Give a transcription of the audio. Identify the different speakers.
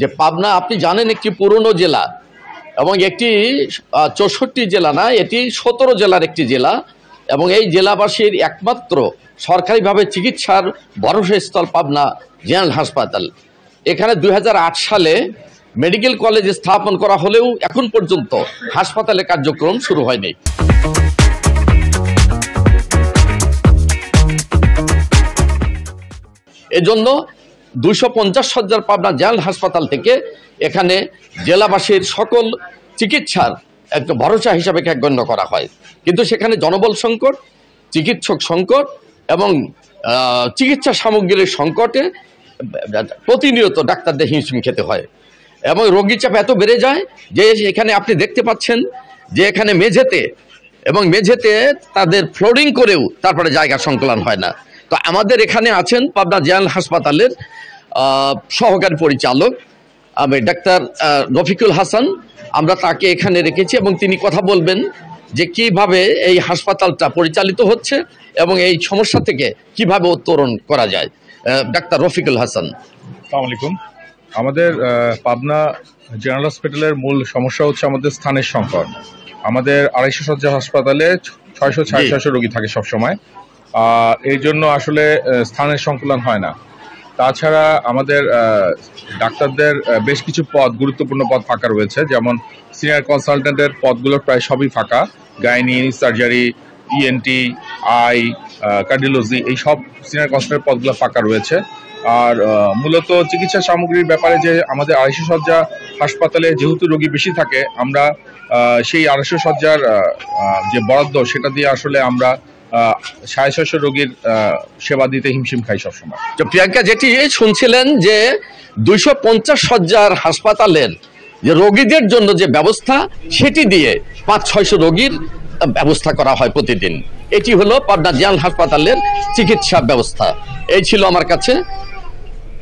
Speaker 1: যে পাবনা আপনি জানেন একটি পুরনো জেলা এবং একটি 64 জেলা না, এটি 17 জেলার একটি জেলা এবং এই জেলাবাসীর একমাত্র সরকারিভাবে চিকিৎসার ভরসাস্থল পাবনা জেনারেল হাসপাতাল। এখানে 2008 সালে মেডিকেল কলেজ স্থাপন করা হলেও এখন পর্যন্ত হাসপাতালের কার্যক্রম শুরু হয়নি। এজন্য 250 শয্যার পাবনা জেনারেল হাসপাতাল থেকে এখানে জেলাবাসীর সকল চিকিৎসার একটা ভরসা হিসাবে গণ্য করা হয়, কিন্তু সেখানে জনবল সংকট, চিকিৎসক সংকট এবং চিকিৎসা সামগ্রীর সংকটে প্রতিনিয়ত ডাক্তারদের হিমশিম খেতে হয় এবং রোগী চাপ এত বেড়ে যায় যে এখানে আপনি দেখতে পাচ্ছেন যে এখানে মেঝেতে তাদের ফ্লোরিং করেও তারপরে জায়গা সংকলন হয় না। তো আমাদের এখানে আছেন পাবনা জেনারেল হাসপাতালের সহকারী পরিচালক ডাক্তার রফিকুল হাসান। আমরা তাকে এখানে রেখেছি এবং তিনি কথা বলবেন যে কিভাবে এই হাসপাতালটা পরিচালিত হচ্ছে এবং এই সমস্যা থেকে কিভাবে উত্তরণ করা যায়। ডাক্তার রফিকুল হাসান।
Speaker 2: আসসালামু আলাইকুম। আমাদের পাবনা জেনারেল হসপিটালের মূল সমস্যা হচ্ছে আমাদের স্থানের সংকট। আমাদের 250 শয্যা হাসপাতালে 600-650 রোগী থাকে সবসময়, এই জন্য আসলে স্থানের সংকুলন হয় না। তাছাড়া আমাদের ডাক্তারদের বেশ কিছু গুরুত্বপূর্ণ পদ ফাঁকা রয়েছে, যেমন সিনিয়র কনসালটেন্টের পদগুলো প্রায় সবই ফাঁকা। Gynae, surgery, ENT, I, cardiology, এই সব সিনিয়র কনসালটেন্টের পদগুলো ফাঁকা রয়েছে। আর মূলত চিকিৎসা সামগ্রীর ব্যাপারে যে আমাদের 250 শয্যা হাসপাতালে যেহেতু রোগী বেশি থাকে, আমরা সেই 250 শয্যার যে বরাদ্দ সেটা দিয়ে আসলে আমরা 650 রোগীর সেবা দিতে হিমশিম খাই সবসময়।
Speaker 1: তো প্রিয়াঙ্কা, যেটি শুনছিলেন যে 250 শয্যার হাসপাতালের যে রোগীদের জন্য যে ব্যবস্থা সেটি দিয়ে 500-600 রোগীর ব্যবস্থা করা হয় প্রতিদিন। এটি হলো পাবনা জেনারেল হাসপাতালের চিকিৎসা ব্যবস্থা। এই ছিল আমার কাছে